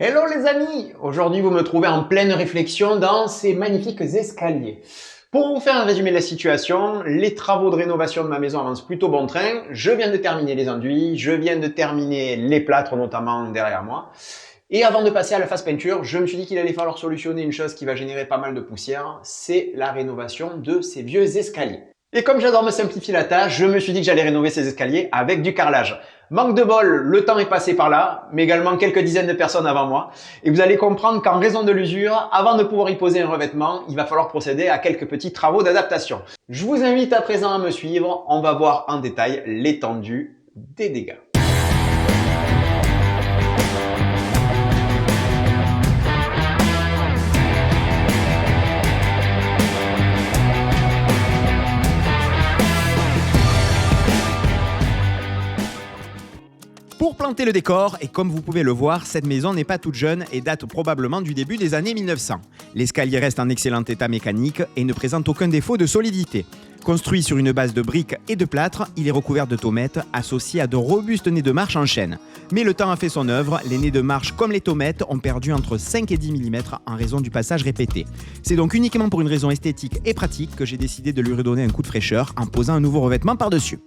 Hello les amis! Aujourd'hui vous me trouvez en pleine réflexion dans ces magnifiques escaliers. Pour vous faire un résumé de la situation, les travaux de rénovation de ma maison avancent plutôt bon train. Je viens de terminer les enduits, je viens de terminer les plâtres notamment derrière moi. Et avant de passer à la phase peinture, je me suis dit qu'il allait falloir solutionner une chose qui va générer pas mal de poussière, c'est la rénovation de ces vieux escaliers. Et comme j'adore me simplifier la tâche, je me suis dit que j'allais rénover ces escaliers avec du carrelage. Manque de bol, le temps est passé par là, mais également quelques dizaines de personnes avant moi. Et vous allez comprendre qu'en raison de l'usure, avant de pouvoir y poser un revêtement, il va falloir procéder à quelques petits travaux d'adaptation. Je vous invite à présent à me suivre, on va voir en détail l'étendue des dégâts. Pour planter le décor, et comme vous pouvez le voir, cette maison n'est pas toute jeune et date probablement du début des années 1900. L'escalier reste en excellent état mécanique et ne présente aucun défaut de solidité. Construit sur une base de briques et de plâtre, il est recouvert de taumettes associés à de robustes nez de marche en chêne. Mais le temps a fait son œuvre, les nez de marche comme les taumettes ont perdu entre 5 et 10 mm en raison du passage répété. C'est donc uniquement pour une raison esthétique et pratique que j'ai décidé de lui redonner un coup de fraîcheur en posant un nouveau revêtement par-dessus.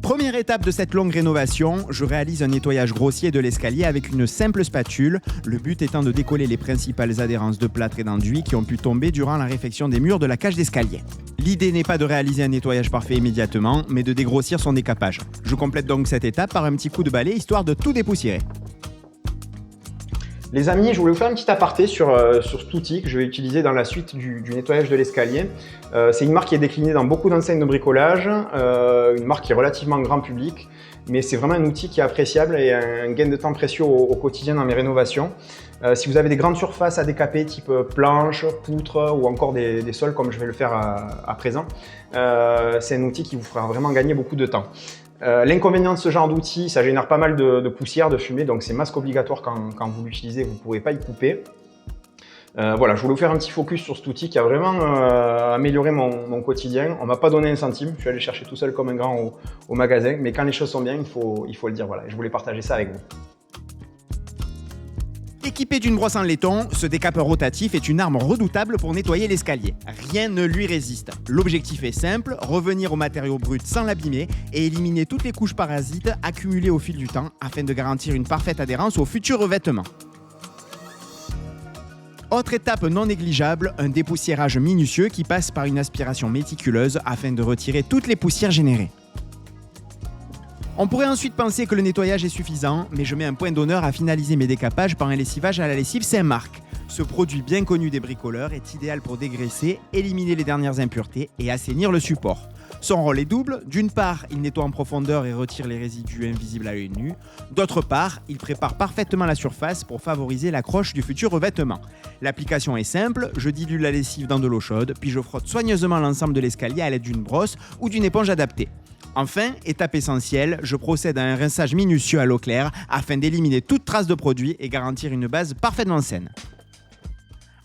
Première étape de cette longue rénovation, je réalise un nettoyage grossier de l'escalier avec une simple spatule, le but étant de décoller les principales adhérences de plâtre et d'enduit qui ont pu tomber durant la réfection des murs de la cage d'escalier. L'idée n'est pas de réaliser un nettoyage parfait immédiatement, mais de dégrossir son décapage. Je complète donc cette étape par un petit coup de balai histoire de tout dépoussiérer. Les amis, je voulais vous faire un petit aparté sur cet outil que je vais utiliser dans la suite du nettoyage de l'escalier. C'est une marque qui est déclinée dans beaucoup d'enseignes de bricolage, une marque qui est relativement grand public, mais c'est vraiment un outil qui est appréciable et un gain de temps précieux au quotidien dans mes rénovations. Si vous avez des grandes surfaces à décaper type planches, poutres ou encore des sols comme je vais le faire à présent, c'est un outil qui vous fera vraiment gagner beaucoup de temps. L'inconvénient de ce genre d'outil, ça génère pas mal de poussière, de fumée, donc c'est masque obligatoire quand vous l'utilisez, vous ne pouvez pas y couper. Voilà, je voulais vous faire un petit focus sur cet outil qui a vraiment amélioré mon quotidien. On ne m'a pas donné un centime, je suis allé chercher tout seul comme un grand au magasin, mais quand les choses sont bien, il faut le dire. Voilà, je voulais partager ça avec vous. Équipé d'une brosse en laiton, ce décapeur rotatif est une arme redoutable pour nettoyer l'escalier. Rien ne lui résiste. L'objectif est simple, revenir au matériau brut sans l'abîmer et éliminer toutes les couches parasites accumulées au fil du temps afin de garantir une parfaite adhérence au futur revêtement. Autre étape non négligeable, un dépoussiérage minutieux qui passe par une aspiration méticuleuse afin de retirer toutes les poussières générées. On pourrait ensuite penser que le nettoyage est suffisant, mais je mets un point d'honneur à finaliser mes décapages par un lessivage à la lessive Saint-Marc. Ce produit bien connu des bricoleurs est idéal pour dégraisser, éliminer les dernières impuretés et assainir le support. Son rôle est double, d'une part, il nettoie en profondeur et retire les résidus invisibles à l'œil nu. D'autre part, il prépare parfaitement la surface pour favoriser l'accroche du futur revêtement. L'application est simple, je dilue la lessive dans de l'eau chaude, puis je frotte soigneusement l'ensemble de l'escalier à l'aide d'une brosse ou d'une éponge adaptée. Enfin, étape essentielle, je procède à un rinçage minutieux à l'eau claire afin d'éliminer toute trace de produit et garantir une base parfaitement saine.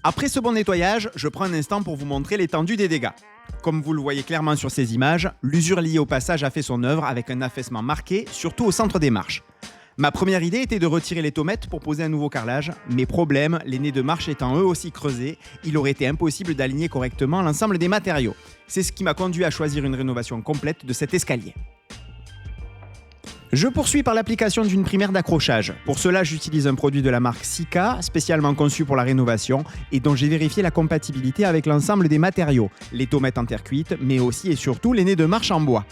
Après ce bon nettoyage, je prends un instant pour vous montrer l'étendue des dégâts. Comme vous le voyez clairement sur ces images, l'usure liée au passage a fait son œuvre avec un affaissement marqué, surtout au centre des marches. Ma première idée était de retirer les taumettes pour poser un nouveau carrelage, mais problème, les nez de marche étant eux aussi creusés, il aurait été impossible d'aligner correctement l'ensemble des matériaux. C'est ce qui m'a conduit à choisir une rénovation complète de cet escalier. Je poursuis par l'application d'une primaire d'accrochage. Pour cela, j'utilise un produit de la marque Sika, spécialement conçu pour la rénovation et dont j'ai vérifié la compatibilité avec l'ensemble des matériaux, les taumettes en terre cuite, mais aussi et surtout les nez de marche en bois.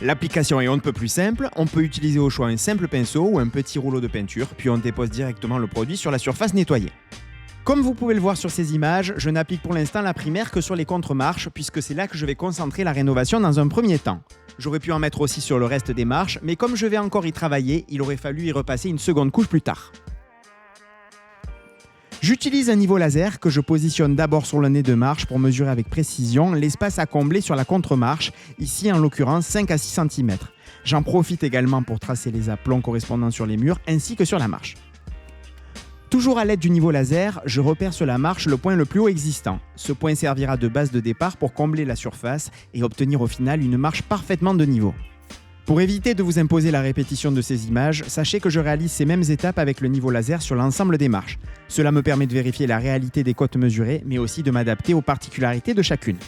L'application est on ne peut plus simple, on peut utiliser au choix un simple pinceau ou un petit rouleau de peinture, puis on dépose directement le produit sur la surface nettoyée. Comme vous pouvez le voir sur ces images, je n'applique pour l'instant la primaire que sur les contre-marches, puisque c'est là que je vais concentrer la rénovation dans un premier temps. J'aurais pu en mettre aussi sur le reste des marches, mais comme je vais encore y travailler, il aurait fallu y repasser une seconde couche plus tard. J'utilise un niveau laser que je positionne d'abord sur le nez de marche pour mesurer avec précision l'espace à combler sur la contre-marche, ici en l'occurrence 5 à 6 cm. J'en profite également pour tracer les aplombs correspondant sur les murs ainsi que sur la marche. Toujours à l'aide du niveau laser, je repère sur la marche le point le plus haut existant. Ce point servira de base de départ pour combler la surface et obtenir au final une marche parfaitement de niveau. Pour éviter de vous imposer la répétition de ces images, sachez que je réalise ces mêmes étapes avec le niveau laser sur l'ensemble des marches. Cela me permet de vérifier la réalité des côtes mesurées, mais aussi de m'adapter aux particularités de chacune.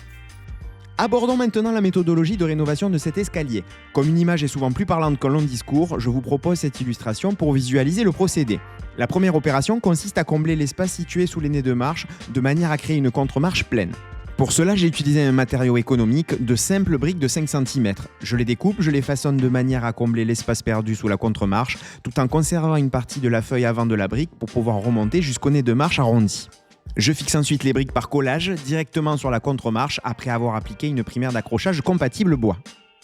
Abordons maintenant la méthodologie de rénovation de cet escalier. Comme une image est souvent plus parlante qu'un long discours, je vous propose cette illustration pour visualiser le procédé. La première opération consiste à combler l'espace situé sous les nez de marche de manière à créer une contre-marche pleine. Pour cela, j'ai utilisé un matériau économique, de simples briques de 5 cm. Je les découpe, je les façonne de manière à combler l'espace perdu sous la contre-marche, tout en conservant une partie de la feuille avant de la brique pour pouvoir remonter jusqu'au nez de marche arrondi. Je fixe ensuite les briques par collage directement sur la contre-marche après avoir appliqué une primaire d'accrochage compatible bois.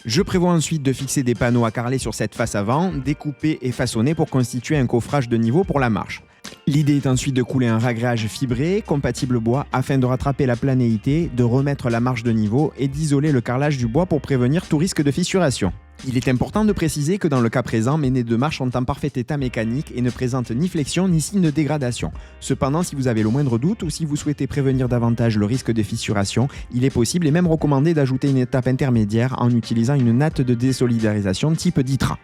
Je prévois ensuite de fixer des panneaux à carreler sur cette face avant, découpés et façonnés pour constituer un coffrage de niveau pour la marche. L'idée est ensuite de couler un ragréage fibré, compatible bois, afin de rattraper la planéité, de remettre la marche de niveau et d'isoler le carrelage du bois pour prévenir tout risque de fissuration. Il est important de préciser que dans le cas présent, mes nez de marche sont en parfait état mécanique et ne présentent ni flexion ni signe de dégradation. Cependant, si vous avez le moindre doute ou si vous souhaitez prévenir davantage le risque de fissuration, il est possible et même recommandé d'ajouter une étape intermédiaire en utilisant une natte de désolidarisation type DITRA.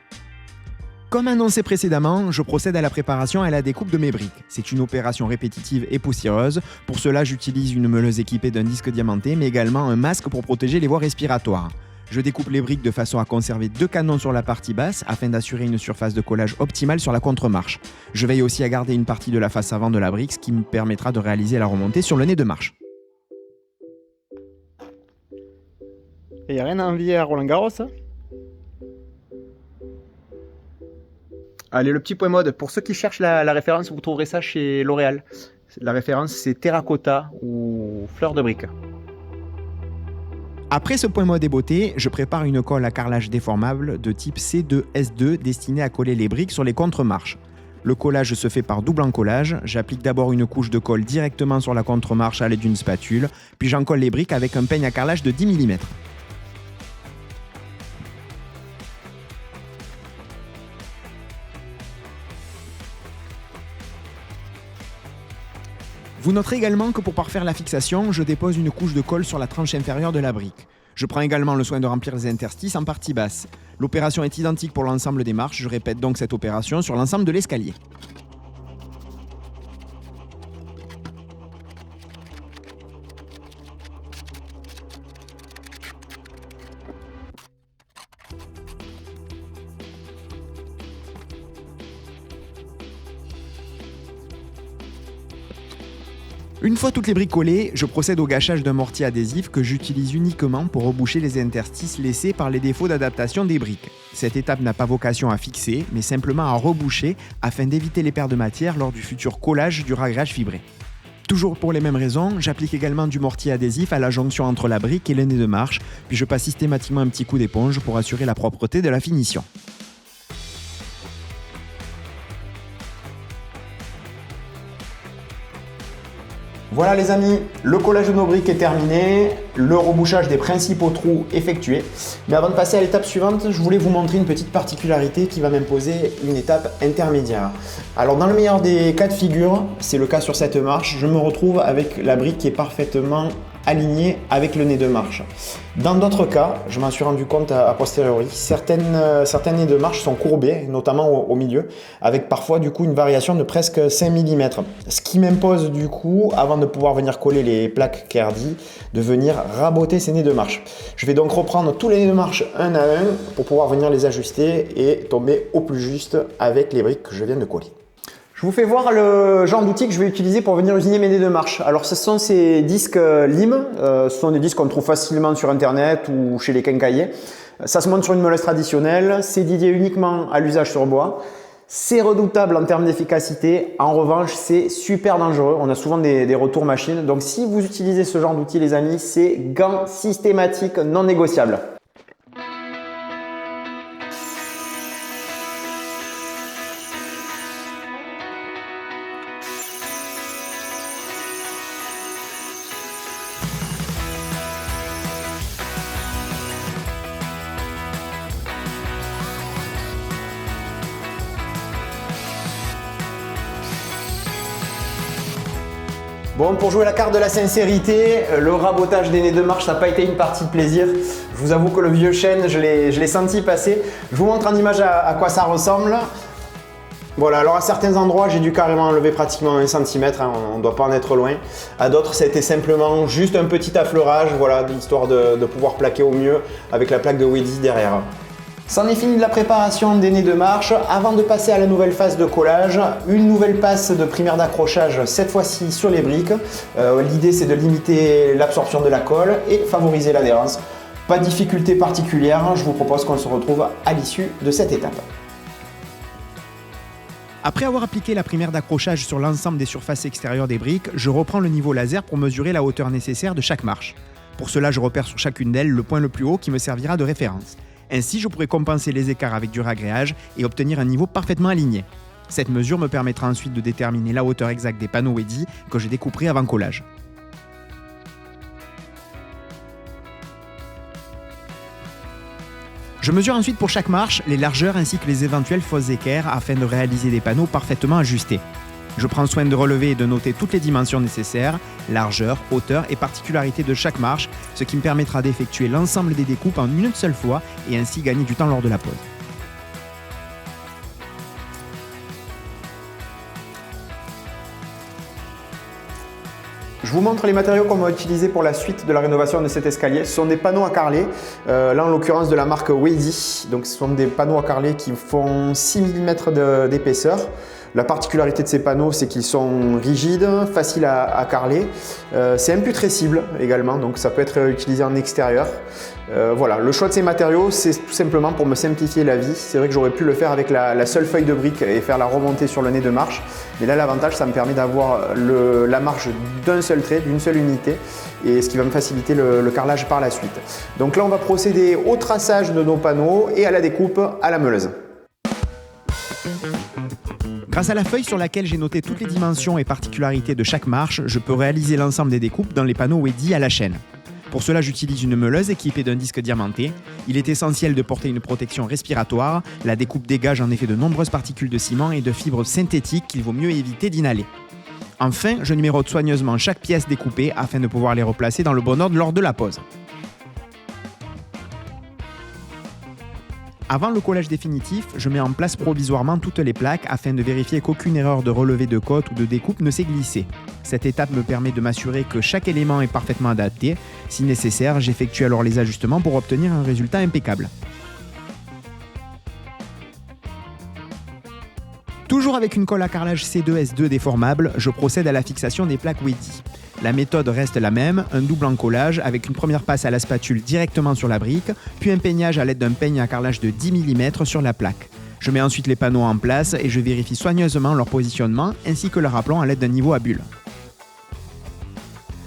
Comme annoncé précédemment, je procède à la préparation et à la découpe de mes briques. C'est une opération répétitive et poussiéreuse. Pour cela, j'utilise une meuleuse équipée d'un disque diamanté, mais également un masque pour protéger les voies respiratoires. Je découpe les briques de façon à conserver 2 canons sur la partie basse afin d'assurer une surface de collage optimale sur la contre-marche. Je veille aussi à garder une partie de la face avant de la brique, ce qui me permettra de réaliser la remontée sur le nez de marche. Il n'y a rien à envier à Roland-Garros. Allez, le petit point mode. Pour ceux qui cherchent la référence, vous trouverez ça chez L'Oréal. La référence, c'est terracotta ou fleur de brique. Après ce point mode et beauté, je prépare une colle à carrelage déformable de type C2S2 destinée à coller les briques sur les contre-marches. Le collage se fait par double encollage. J'applique d'abord une couche de colle directement sur la contre-marche à l'aide d'une spatule, puis j'encolle les briques avec un peigne à carrelage de 10 mm. Vous noterez également que pour parfaire la fixation, je dépose une couche de colle sur la tranche inférieure de la brique. Je prends également le soin de remplir les interstices en partie basse. L'opération est identique pour l'ensemble des marches, je répète donc cette opération sur l'ensemble de l'escalier. Une fois toutes les briques collées, je procède au gâchage d'un mortier adhésif que j'utilise uniquement pour reboucher les interstices laissés par les défauts d'adaptation des briques. Cette étape n'a pas vocation à fixer, mais simplement à reboucher afin d'éviter les pertes de matière lors du futur collage du ragréage fibré. Toujours pour les mêmes raisons, j'applique également du mortier adhésif à la jonction entre la brique et le nez de marche, puis je passe systématiquement un petit coup d'éponge pour assurer la propreté de la finition. Voilà les amis, le collage de nos briques est terminé, le rebouchage des principaux trous effectué. Mais avant de passer à l'étape suivante, je voulais vous montrer une petite particularité qui va m'imposer une étape intermédiaire. Alors dans le meilleur des cas de figure, c'est le cas sur cette marche, je me retrouve avec la brique qui est parfaitement alignée avec le nez de marche. Dans d'autres cas, je m'en suis rendu compte a posteriori, certains nez de marche sont courbés, notamment au milieu, avec parfois du coup une variation de presque 5 mm. Ce qui m'impose du coup, avant de pouvoir venir coller les plaques Kerdi, de venir raboter ces nez de marche. Je vais donc reprendre tous les nez de marche un à un pour pouvoir venir les ajuster et tomber au plus juste avec les briques que je viens de coller. Je vous fais voir le genre d'outil que je vais utiliser pour venir usiner mes nez de marche. Alors ce sont ces disques LIM, ce sont des disques qu'on trouve facilement sur internet ou chez les quincailliers. Ça se monte sur une meuleuse traditionnelle, c'est dédié uniquement à l'usage sur bois. C'est redoutable en termes d'efficacité, en revanche c'est super dangereux, on a souvent des retours machines. Donc si vous utilisez ce genre d'outil les amis, c'est gants systématiques non négociables. Bon, pour jouer la carte de la sincérité, le rabotage des nez de marche n'a pas été une partie de plaisir. Je vous avoue que le vieux chêne, je l'ai senti passer. Je vous montre en image à quoi ça ressemble. Voilà, alors à certains endroits, j'ai dû carrément enlever pratiquement 1 cm, hein, on ne doit pas en être loin. À d'autres, ça a été simplement juste un petit affleurage, voilà, histoire de pouvoir plaquer au mieux avec la plaque de Wedi derrière. C'en est fini de la préparation des nez de marche. Avant de passer à la nouvelle phase de collage, une nouvelle passe de primaire d'accrochage, cette fois-ci sur les briques. L'idée, c'est de limiter l'absorption de la colle et favoriser l'adhérence. Pas de difficulté particulière, je vous propose qu'on se retrouve à l'issue de cette étape. Après avoir appliqué la primaire d'accrochage sur l'ensemble des surfaces extérieures des briques, je reprends le niveau laser pour mesurer la hauteur nécessaire de chaque marche. Pour cela, je repère sur chacune d'elles le point le plus haut qui me servira de référence. Ainsi, je pourrai compenser les écarts avec du ragréage et obtenir un niveau parfaitement aligné. Cette mesure me permettra ensuite de déterminer la hauteur exacte des panneaux Wedi que je découperai avant collage. Je mesure ensuite pour chaque marche les largeurs ainsi que les éventuels fausses équerres afin de réaliser des panneaux parfaitement ajustés. Je prends soin de relever et de noter toutes les dimensions nécessaires, largeur, hauteur et particularités de chaque marche, ce qui me permettra d'effectuer l'ensemble des découpes en une seule fois et ainsi gagner du temps lors de la pose. Je vous montre les matériaux qu'on va utiliser pour la suite de la rénovation de cet escalier. Ce sont des panneaux à carreler, là en l'occurrence de la marque Wedi. Donc ce sont des panneaux à carreler qui font 6 mm d'épaisseur. La particularité de ces panneaux, c'est qu'ils sont rigides, faciles à carreler. C'est imputrescible également, donc ça peut être utilisé en extérieur. Voilà, le choix de ces matériaux, c'est tout simplement pour me simplifier la vie. C'est vrai que j'aurais pu le faire avec la seule feuille de brique et faire la remontée sur le nez de marche. Mais là, l'avantage, ça me permet d'avoir la marche d'un seul trait, d'une seule unité, et ce qui va me faciliter le carrelage par la suite. Donc là, on va procéder au traçage de nos panneaux et à la découpe à la meuleuse. Grâce à la feuille sur laquelle j'ai noté toutes les dimensions et particularités de chaque marche, je peux réaliser l'ensemble des découpes dans les panneaux Wedi à la chaîne. Pour cela, j'utilise une meuleuse équipée d'un disque diamanté. Il est essentiel de porter une protection respiratoire. La découpe dégage en effet de nombreuses particules de ciment et de fibres synthétiques qu'il vaut mieux éviter d'inhaler. Enfin, je numérote soigneusement chaque pièce découpée afin de pouvoir les replacer dans le bon ordre lors de la pose. Avant le collage définitif, je mets en place provisoirement toutes les plaques afin de vérifier qu'aucune erreur de relevé de côte ou de découpe ne s'est glissée. Cette étape me permet de m'assurer que chaque élément est parfaitement adapté. Si nécessaire, j'effectue alors les ajustements pour obtenir un résultat impeccable. Toujours avec une colle à carrelage C2S2 déformable, je procède à la fixation des plaques Wedi. La méthode reste la même, un double encollage avec une première passe à la spatule directement sur la brique, puis un peignage à l'aide d'un peigne à carrelage de 10 mm sur la plaque. Je mets ensuite les panneaux en place et je vérifie soigneusement leur positionnement ainsi que leur aplomb à l'aide d'un niveau à bulles.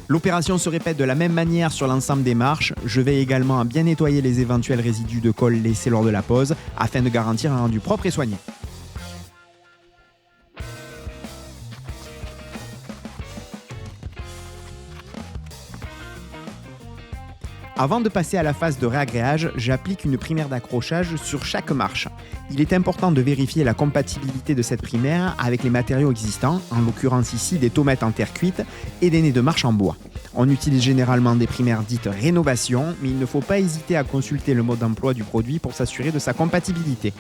L'opération se répète de la même manière sur l'ensemble des marches. Je veille également à bien nettoyer les éventuels résidus de colle laissés lors de la pose afin de garantir un rendu propre et soigné. Avant de passer à la phase de réagréage, j'applique une primaire d'accrochage sur chaque marche. Il est important de vérifier la compatibilité de cette primaire avec les matériaux existants, en l'occurrence ici des tommettes en terre cuite et des nez de marche en bois. On utilise généralement des primaires dites rénovation, mais il ne faut pas hésiter à consulter le mode d'emploi du produit pour s'assurer de sa compatibilité.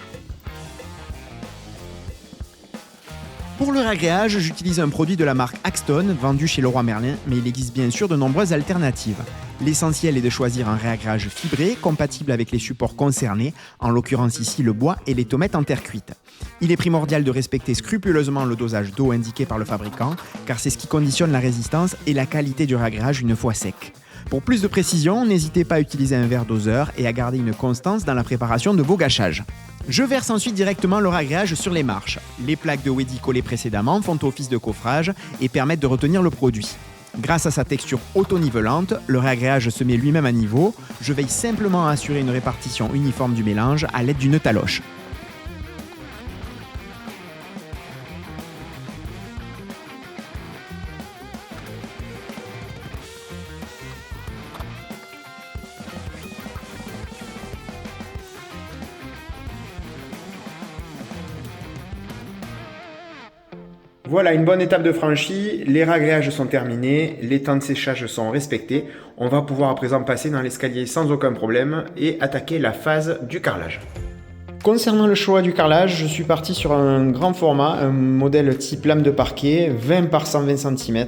Pour le réagréage, j'utilise un produit de la marque Axtone, vendu chez Leroy Merlin, mais il existe bien sûr de nombreuses alternatives. L'essentiel est de choisir un réagréage fibré, compatible avec les supports concernés, en l'occurrence ici le bois et les tommettes en terre cuite. Il est primordial de respecter scrupuleusement le dosage d'eau indiqué par le fabricant, car c'est ce qui conditionne la résistance et la qualité du réagréage une fois sec. Pour plus de précision, n'hésitez pas à utiliser un verre doseur et à garder une constance dans la préparation de vos gâchages. Je verse ensuite directement le réagréage sur les marches. Les plaques de Wedi collées précédemment font office de coffrage et permettent de retenir le produit. Grâce à sa texture auto-nivelante, le réagréage se met lui-même à niveau. Je veille simplement à assurer une répartition uniforme du mélange à l'aide d'une taloche. Voilà, une bonne étape de franchie, les raglages sont terminés, les temps de séchage sont respectés. On va pouvoir à présent passer dans l'escalier sans aucun problème et attaquer la phase du carrelage. Concernant le choix du carrelage, je suis parti sur un grand format, un modèle type lame de parquet, 20 par 120 cm.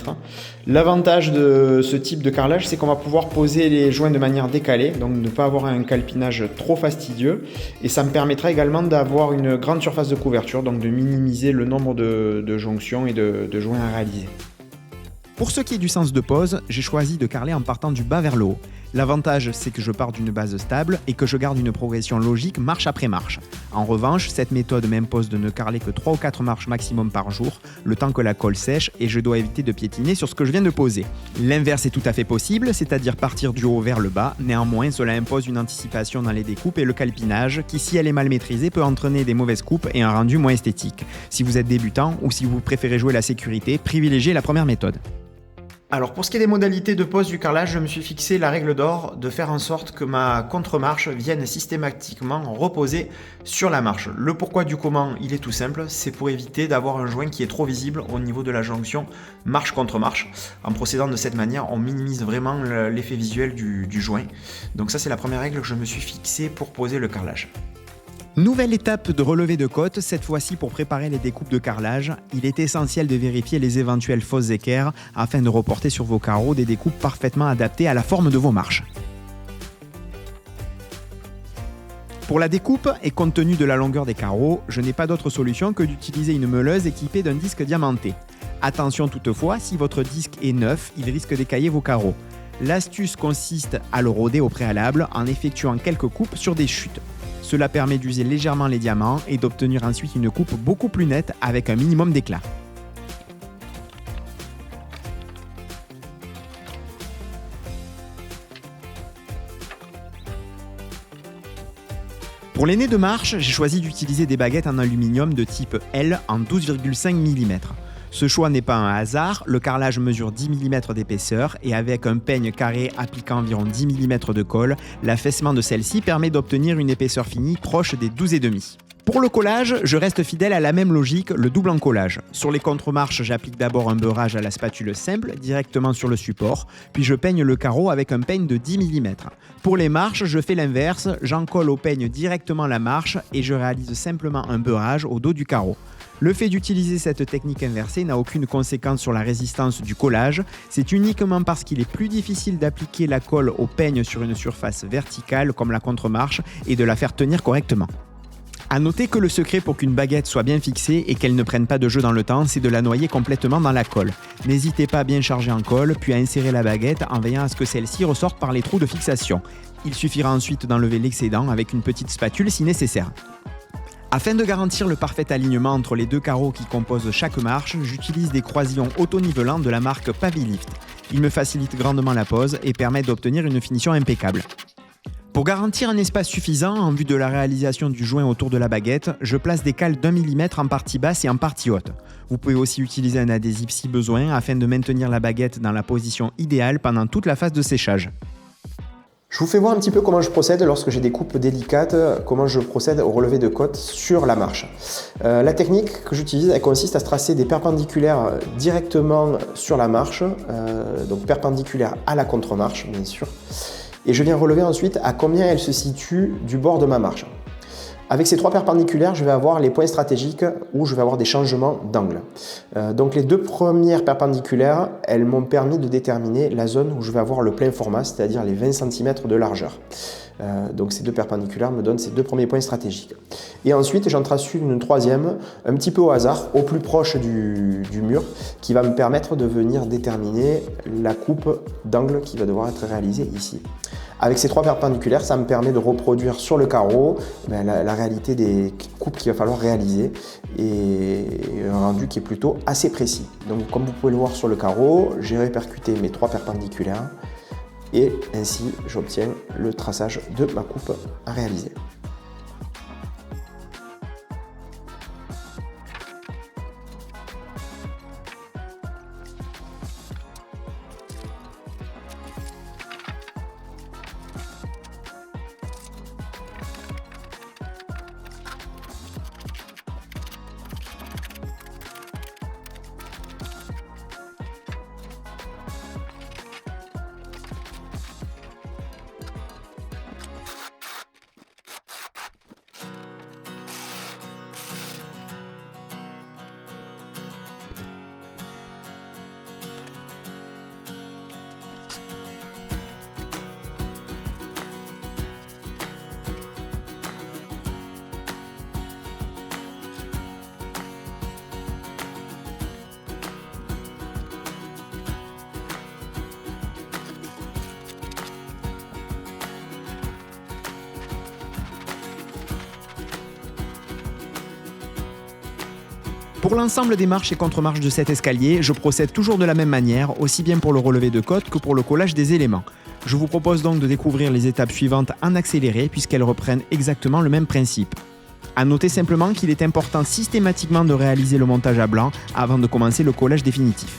L'avantage de ce type de carrelage, c'est qu'on va pouvoir poser les joints de manière décalée, donc ne pas avoir un calpinage trop fastidieux. Et ça me permettra également d'avoir une grande surface de couverture, donc de minimiser le nombre de jonctions et de joints à réaliser. Pour ce qui est du sens de pose, j'ai choisi de carreler en partant du bas vers le haut. L'avantage, c'est que je pars d'une base stable et que je garde une progression logique marche après marche. En revanche, cette méthode m'impose de ne carreler que 3 ou 4 marches maximum par jour, le temps que la colle sèche, et je dois éviter de piétiner sur ce que je viens de poser. L'inverse est tout à fait possible, c'est-à-dire partir du haut vers le bas. Néanmoins, cela impose une anticipation dans les découpes et le calpinage, qui, si elle est mal maîtrisée, peut entraîner des mauvaises coupes et un rendu moins esthétique. Si vous êtes débutant ou si vous préférez jouer la sécurité, privilégiez la première méthode. Alors pour ce qui est des modalités de pose du carrelage, je me suis fixé la règle d'or de faire en sorte que ma contre-marche vienne systématiquement reposer sur la marche. Le pourquoi du comment, il est tout simple, c'est pour éviter d'avoir un joint qui est trop visible au niveau de la jonction marche contre marche. En procédant de cette manière, on minimise vraiment l'effet visuel du joint. Donc ça, c'est la première règle que je me suis fixée pour poser le carrelage. Nouvelle étape de relevé de côte, cette fois-ci pour préparer les découpes de carrelage. Il est essentiel de vérifier les éventuelles fausses équerres afin de reporter sur vos carreaux des découpes parfaitement adaptées à la forme de vos marches. Pour la découpe et compte tenu de la longueur des carreaux, je n'ai pas d'autre solution que d'utiliser une meuleuse équipée d'un disque diamanté. Attention toutefois, si votre disque est neuf, il risque d'écailler vos carreaux. L'astuce consiste à le rôder au préalable en effectuant quelques coupes sur des chutes. Cela permet d'user légèrement les diamants et d'obtenir ensuite une coupe beaucoup plus nette avec un minimum d'éclat. Pour les nez de marche, j'ai choisi d'utiliser des baguettes en aluminium de type L en 12,5 mm. Ce choix n'est pas un hasard, le carrelage mesure 10 mm d'épaisseur et avec un peigne carré appliquant environ 10 mm de colle, l'affaissement de celle-ci permet d'obtenir une épaisseur finie proche des 12,5. Pour le collage, je reste fidèle à la même logique, le double encollage. Sur les contre-marches, j'applique d'abord un beurrage à la spatule simple, directement sur le support, puis je peigne le carreau avec un peigne de 10 mm. Pour les marches, je fais l'inverse, j'encolle au peigne directement la marche et je réalise simplement un beurrage au dos du carreau. Le fait d'utiliser cette technique inversée n'a aucune conséquence sur la résistance du collage, c'est uniquement parce qu'il est plus difficile d'appliquer la colle au peigne sur une surface verticale comme la contre-marche et de la faire tenir correctement. A noter que le secret pour qu'une baguette soit bien fixée et qu'elle ne prenne pas de jeu dans le temps, c'est de la noyer complètement dans la colle. N'hésitez pas à bien charger en colle, puis à insérer la baguette en veillant à ce que celle-ci ressorte par les trous de fixation. Il suffira ensuite d'enlever l'excédent avec une petite spatule si nécessaire. Afin de garantir le parfait alignement entre les deux carreaux qui composent chaque marche, j'utilise des croisillons auto-nivelants de la marque Pavilift. Ils me facilitent grandement la pose et permettent d'obtenir une finition impeccable. Pour garantir un espace suffisant en vue de la réalisation du joint autour de la baguette, je place des cales d'1 mm en partie basse et en partie haute. Vous pouvez aussi utiliser un adhésif si besoin afin de maintenir la baguette dans la position idéale pendant toute la phase de séchage. Je vous fais voir un petit peu comment je procède lorsque j'ai des coupes délicates, comment je procède au relevé de côte sur la marche. La technique que j'utilise, elle consiste à se tracer des perpendiculaires directement sur la marche, donc perpendiculaires à la contre-marche bien sûr. Et je viens relever ensuite à combien elle se situe du bord de ma marche. Avec ces trois perpendiculaires, je vais avoir les points stratégiques où je vais avoir des changements d'angle. Donc les deux premières perpendiculaires, elles m'ont permis de déterminer la zone où je vais avoir le plein format, c'est-à-dire les 20 cm de largeur. Donc ces deux perpendiculaires me donnent ces deux premiers points stratégiques. Et ensuite, j'en trace une troisième, un petit peu au hasard, au plus proche du mur, qui va me permettre de venir déterminer la coupe d'angle qui va devoir être réalisée ici. Avec ces trois perpendiculaires, ça me permet de reproduire sur le carreau la réalité des coupes qu'il va falloir réaliser et un rendu qui est plutôt assez précis. Donc comme vous pouvez le voir sur le carreau, j'ai répercuté mes trois perpendiculaires et ainsi j'obtiens le traçage de ma coupe à réaliser. Pour l'ensemble des marches et contre-marches de cet escalier, je procède toujours de la même manière, aussi bien pour le relevé de côte que pour le collage des éléments. Je vous propose donc de découvrir les étapes suivantes en accéléré puisqu'elles reprennent exactement le même principe. A noter simplement qu'il est important systématiquement de réaliser le montage à blanc avant de commencer le collage définitif.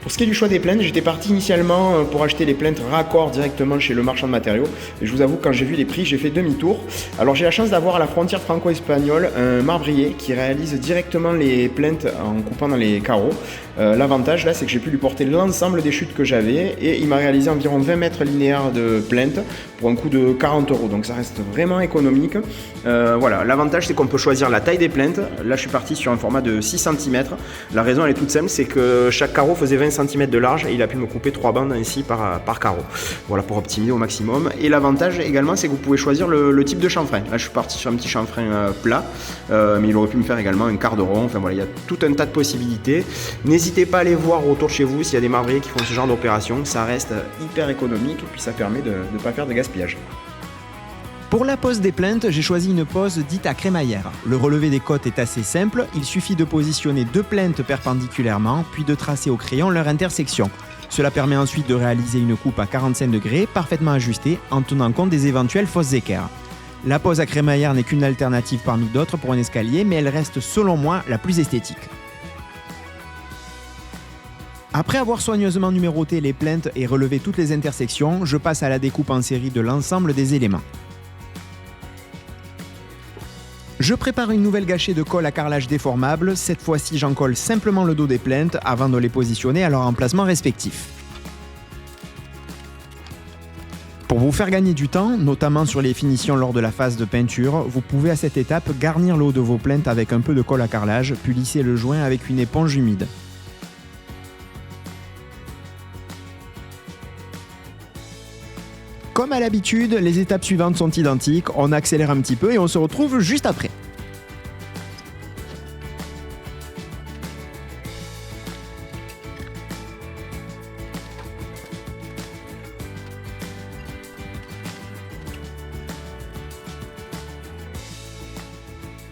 Pour ce qui est du choix des plaintes, j'étais parti initialement pour acheter les plaintes raccord directement chez le marchand de matériaux. Et je vous avoue, quand j'ai vu les prix, j'ai fait demi-tour. Alors j'ai la chance d'avoir à la frontière franco-espagnole un marbrier qui réalise directement les plaintes en coupant dans les carreaux. L'avantage là, c'est que j'ai pu lui porter l'ensemble des chutes que j'avais et il m'a réalisé environ 20 mètres linéaires de plainte pour un coût de 40 €. Donc ça reste vraiment économique. Voilà, l'avantage c'est qu'on peut choisir la taille des plaintes. Là je suis parti sur un format de 6 cm. La raison elle est toute simple, c'est que chaque carreau faisait 20 cm de large et il a pu me couper 3 bandes ainsi par carreau. Voilà, pour optimiser au maximum. Et l'avantage également c'est que vous pouvez choisir le type de chanfrein. Là je suis parti sur un petit chanfrein plat, mais il aurait pu me faire également un quart de rond. Enfin voilà, il y a tout un tas de possibilités. N'hésitez pas à aller voir autour de chez vous s'il y a des marbriers qui font ce genre d'opération. Ça reste hyper économique et puis ça permet de ne pas faire de gaspillage. Pour la pose des plaintes, j'ai choisi une pose dite à crémaillère. Le relevé des côtes est assez simple, il suffit de positionner 2 plaintes perpendiculairement, puis de tracer au crayon leur intersection. Cela permet ensuite de réaliser une coupe à 45 degrés, parfaitement ajustée, en tenant compte des éventuelles fausses équerres. La pose à crémaillère n'est qu'une alternative parmi d'autres pour un escalier, mais elle reste selon moi la plus esthétique. Après avoir soigneusement numéroté les plaintes et relevé toutes les intersections, je passe à la découpe en série de l'ensemble des éléments. Je prépare une nouvelle gâchée de colle à carrelage déformable. Cette fois-ci, j'en colle simplement le dos des plaintes avant de les positionner à leur emplacement respectif. Pour vous faire gagner du temps, notamment sur les finitions lors de la phase de peinture, vous pouvez à cette étape garnir le haut de vos plaintes avec un peu de colle à carrelage, puis lisser le joint avec une éponge humide. Comme à l'habitude, les étapes suivantes sont identiques, on accélère un petit peu et on se retrouve juste après.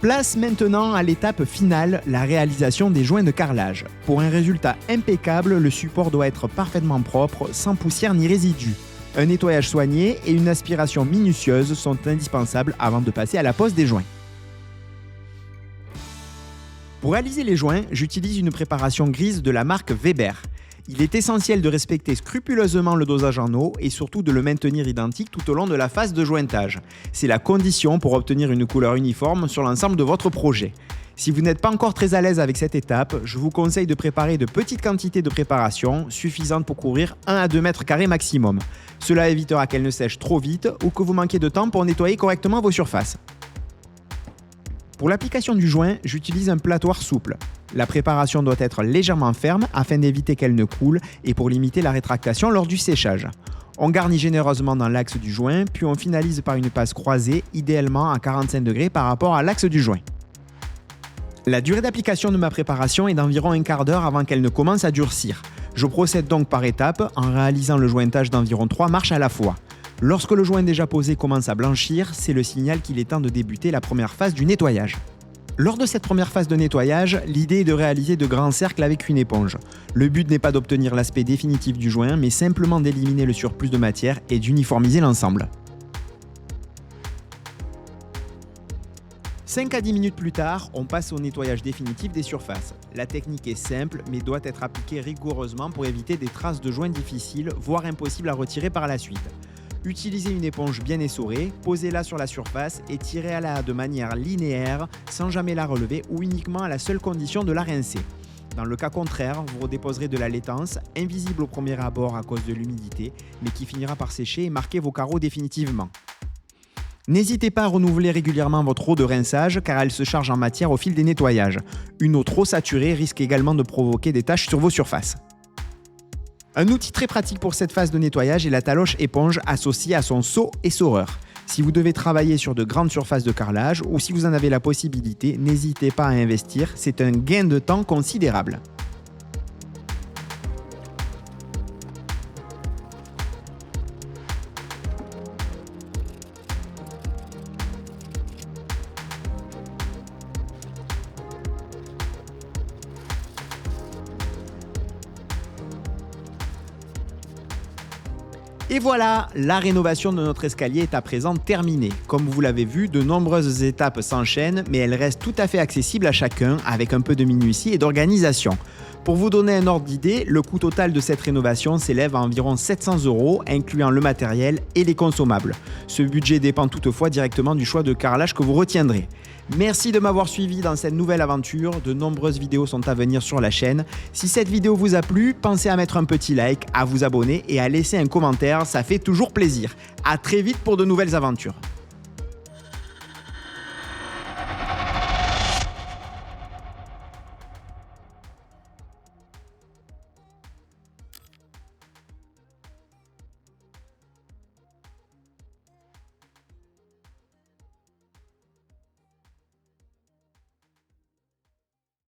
Place maintenant à l'étape finale, la réalisation des joints de carrelage. Pour un résultat impeccable, le support doit être parfaitement propre, sans poussière ni résidus. Un nettoyage soigné et une aspiration minutieuse sont indispensables avant de passer à la pose des joints. Pour réaliser les joints, j'utilise une préparation grise de la marque Weber. Il est essentiel de respecter scrupuleusement le dosage en eau et surtout de le maintenir identique tout au long de la phase de jointage. C'est la condition pour obtenir une couleur uniforme sur l'ensemble de votre projet. Si vous n'êtes pas encore très à l'aise avec cette étape, je vous conseille de préparer de petites quantités de préparation suffisantes pour couvrir 1 à 2 mètres carrés maximum. Cela évitera qu'elle ne sèche trop vite ou que vous manquiez de temps pour nettoyer correctement vos surfaces. Pour l'application du joint, j'utilise un platoir souple. La préparation doit être légèrement ferme afin d'éviter qu'elle ne coule et pour limiter la rétractation lors du séchage. On garnit généreusement dans l'axe du joint, puis on finalise par une passe croisée, idéalement à 45 degrés par rapport à l'axe du joint. La durée d'application de ma préparation est d'environ un quart d'heure avant qu'elle ne commence à durcir. Je procède donc par étapes en réalisant le jointage d'environ 3 marches à la fois. Lorsque le joint déjà posé commence à blanchir, c'est le signal qu'il est temps de débuter la première phase du nettoyage. Lors de cette première phase de nettoyage, l'idée est de réaliser de grands cercles avec une éponge. Le but n'est pas d'obtenir l'aspect définitif du joint, mais simplement d'éliminer le surplus de matière et d'uniformiser l'ensemble. 5 à 10 minutes plus tard, on passe au nettoyage définitif des surfaces. La technique est simple, mais doit être appliquée rigoureusement pour éviter des traces de joints difficiles, voire impossibles à retirer par la suite. Utilisez une éponge bien essorée, posez-la sur la surface et tirez-la de manière linéaire, sans jamais la relever ou uniquement à la seule condition de la rincer. Dans le cas contraire, vous redéposerez de la laitance, invisible au premier abord à cause de l'humidité, mais qui finira par sécher et marquer vos carreaux définitivement. N'hésitez pas à renouveler régulièrement votre eau de rinçage car elle se charge en matière au fil des nettoyages. Une eau trop saturée risque également de provoquer des taches sur vos surfaces. Un outil très pratique pour cette phase de nettoyage est la taloche éponge associée à son seau essoreur. Si vous devez travailler sur de grandes surfaces de carrelage ou si vous en avez la possibilité, n'hésitez pas à investir, c'est un gain de temps considérable. Et voilà, la rénovation de notre escalier est à présent terminée. Comme vous l'avez vu, de nombreuses étapes s'enchaînent, mais elles restent tout à fait accessibles à chacun avec un peu de minutie et d'organisation. Pour vous donner un ordre d'idée, le coût total de cette rénovation s'élève à environ 700 €, incluant le matériel et les consommables. Ce budget dépend toutefois directement du choix de carrelage que vous retiendrez. Merci de m'avoir suivi dans cette nouvelle aventure. De nombreuses vidéos sont à venir sur la chaîne. Si cette vidéo vous a plu, pensez à mettre un petit like, à vous abonner et à laisser un commentaire, ça fait toujours plaisir. À très vite pour de nouvelles aventures.